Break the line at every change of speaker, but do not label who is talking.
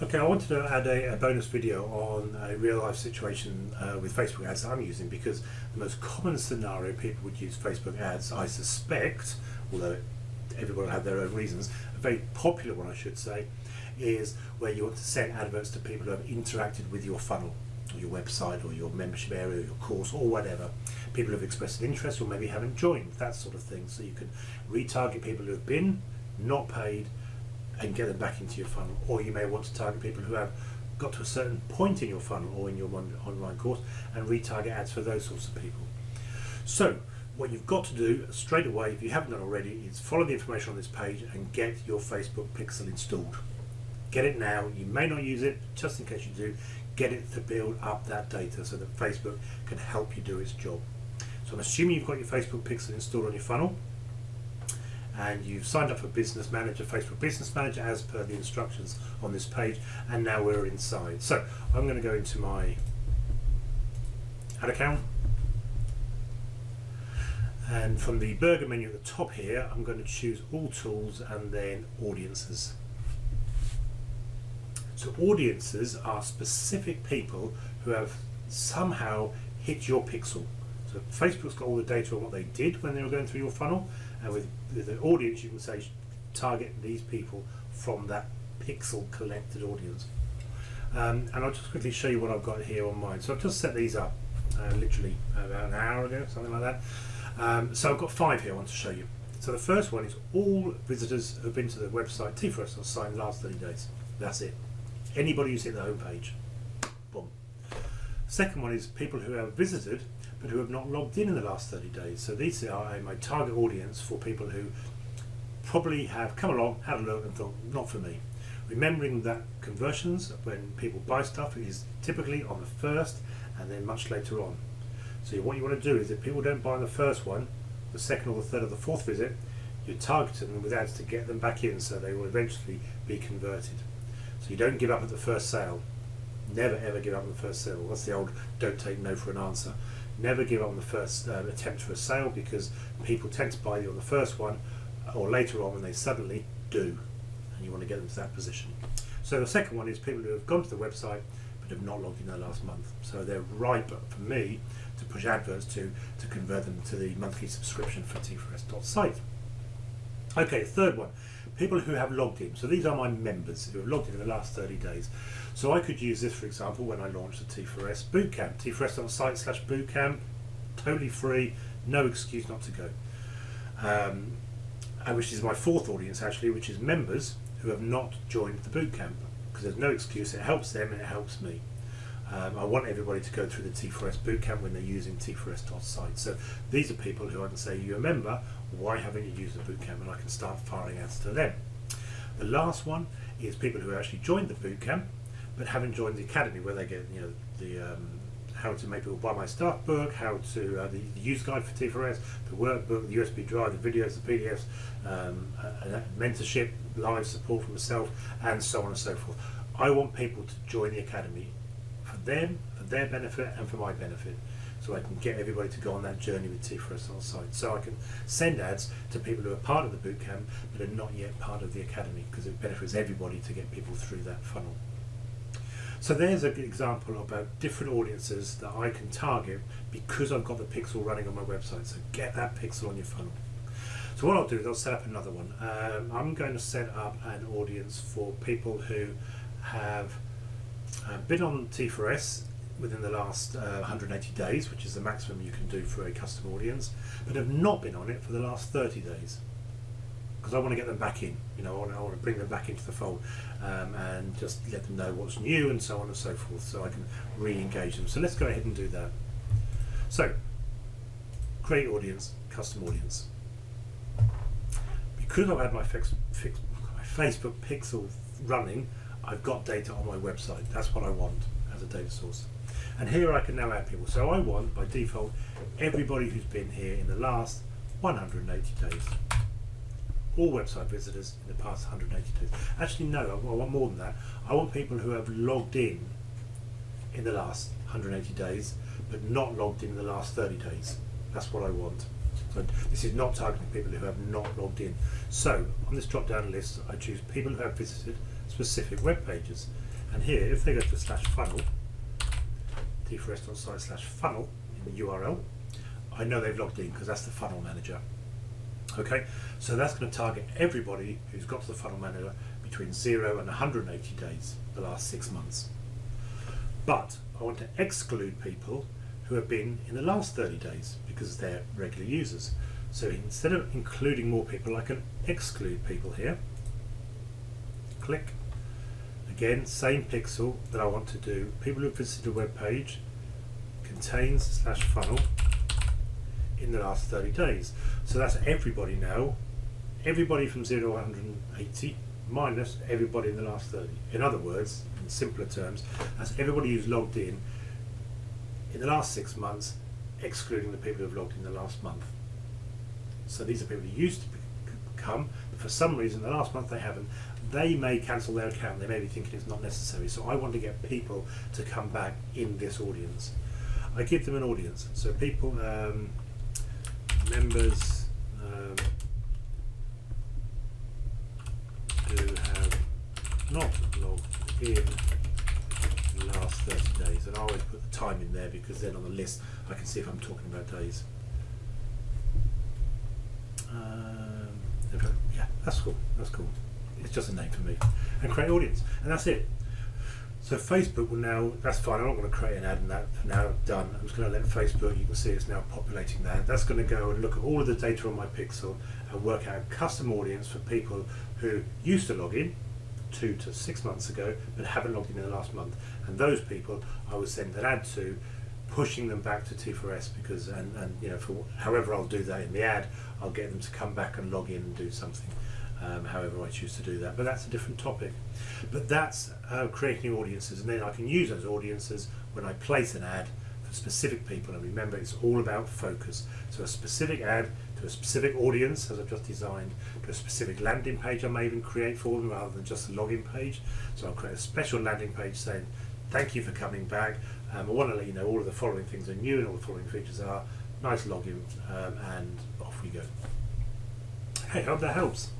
Okay, I wanted to add a bonus video on a real life situation with Facebook ads that I'm using, because the most common scenario people would use Facebook ads, I suspect, although everyone will have their own reasons, a very popular one I should say, is where you want to send adverts to people who have interacted with your funnel or your website or your membership area or your course or whatever. People who have expressed an interest or maybe haven't joined, that sort of thing. So you can retarget people who have been, not paid, and get them back into your funnel. Or you may want to target people who have got to a certain point in your funnel or in your online course and retarget ads for those sorts of people. So what you've got to do straight away, if you haven't done already, is follow the information on this page and get your Facebook pixel installed. Get it now. You may not use it, just in case you do, get it to build up that data so that Facebook can help you do its job. So I'm assuming you've got your Facebook pixel installed on your funnel, and you've signed up for Business Manager, Facebook Business Manager, as per the instructions on this page, and now we're inside. So I'm going to go into my ad account, and from the burger menu at the top here, I'm going to choose All Tools and then Audiences. So audiences are specific people who have somehow hit your pixel. So Facebook's got all the data on what they did when they were going through your funnel, and with the audience you can say target these people from that pixel collected audience. And I'll just quickly show you what I've got here on mine. So I've just set these up literally about an hour ago, something like that. So I've got 5 here I want to show you. So the first one is all visitors who've been to the website t4s site in the last 30 days. That's it. Anybody who's hit the home page. Boom. Second one is people who have visited but who have not logged in the last 30 days. So these are my target audience for people who probably have come along, had a look and thought, not for me. Remembering that conversions, when people buy stuff, is typically on the first and then much later on. So what you want to do is, if people don't buy on the first one, the second or the third or the fourth visit, you're targeting them with ads to get them back in so they will eventually be converted. So you don't give up at the first sale. Never ever give up on the first sale. That's the old don't take no for an answer. Never give up on the first attempt for a sale, because people tend to buy you on the first one or later on when they suddenly do, and you want to get them to that position. So the second one is people who have gone to the website but have not logged in their last month. So they're ripe for me to push adverts to convert them to the monthly subscription for t4s.site. Okay, third one, people who have logged in. So these are my members who have logged in the last 30 days. So I could use this, for example, when I launched the T4s bootcamp, t4s.site/bootcamp, totally free, no excuse not to go. And which is my fourth audience actually, which is members who have not joined the bootcamp, because there's no excuse. It helps them and it helps me. I want everybody to go through the T4s bootcamp when they're using t4s.site. So these are people who I can say, you're a member, why haven't you used the bootcamp? And I can start firing ads to them. The last one is people who actually joined the bootcamp but haven't joined the academy, where they get the how to make people buy my staff book, how to the use guide for T4s, the workbook, the USB drive, the videos, the PDFs, mentorship, live support from myself, and so on and so forth. I want people to join the academy for them, for their benefit, and for my benefit, so I can get everybody to go on that journey with T4s on site. So I can send ads to people who are part of the bootcamp but are not yet part of the academy, because it benefits everybody to get people through that funnel. So there's a good example about different audiences that I can target because I've got the pixel running on my website. So get that pixel on your funnel. So what I'll do is I'll set up another one. I'm going to set up an audience for people who have been on T4s within the last 180 days, which is the maximum you can do for a custom audience, but have not been on it for the last 30 days. Because I want to get them back in, I want to bring them back into the fold, and just let them know what's new and so on and so forth, so I can re-engage them. So let's go ahead and do that. So, create audience, custom audience. Because I've had my Facebook pixel running, I've got data on my website. That's what I want as a data source. And here I can now add people. So I want, by default, everybody who's been here in the last 180 days. All website visitors in the past 180 days. Actually, no, I want more than that. I want people who have logged in the last 180 days, but not logged in the last 30 days. That's what I want. So this is not targeting people who have not logged in. So on this drop-down list, I choose people who have visited specific web pages. And here, if they go to /funnel, t4s.site/funnel in the URL, I know they've logged in because that's the funnel manager. Okay, so that's going to target everybody who's got to the funnel manager between 0 and 180 days, the last 6 months. But I want to exclude people who have been in the last 30 days because they're regular users. So instead of including more people, I can exclude people here. Click. Again, same pixel that I want to do. People who visited a web page contains /funnel in the last 30 days. So that's everybody now. Everybody from 0 to 180 minus everybody in the last 30. In other words, in simpler terms, that's everybody who's logged in the last 6 months, excluding the people who've logged in the last month. So these are people who used to come, but for some reason the last month they haven't. They may cancel their account, they may be thinking it's not necessary. So I want to get people to come back in this audience. I give them an audience. So people, members who have not logged in the last 30 days, and I always put the time in there because then on the list I can see if I'm talking about days. Yeah, that's cool. That's cool. It's just a name for me. And create audience, and that's it. So Facebook will now, that's fine, I'm not going to create an ad in that for now, done. I'm just going to let Facebook, you can see it's now populating that. That's going to go and look at all of the data on my pixel and work out a custom audience for people who used to log in 2 to 6 months ago but haven't logged in the last month. And those people I will send an ad to, pushing them back to T4s because, and you know, for however I'll do that in the ad, I'll get them to come back and log in and do something. However I choose to do that, but that's a different topic. But that's creating audiences, and then I can use those audiences when I place an ad for specific people. And remember, it's all about focus. So a specific ad to a specific audience, as I've just designed, to a specific landing page I may even create for them rather than just a login page. So I'll create a special landing page saying, thank you for coming back. I want to let you know all of the following things are new and all the following features are. Nice login, and off we go. Hey, hope that helps.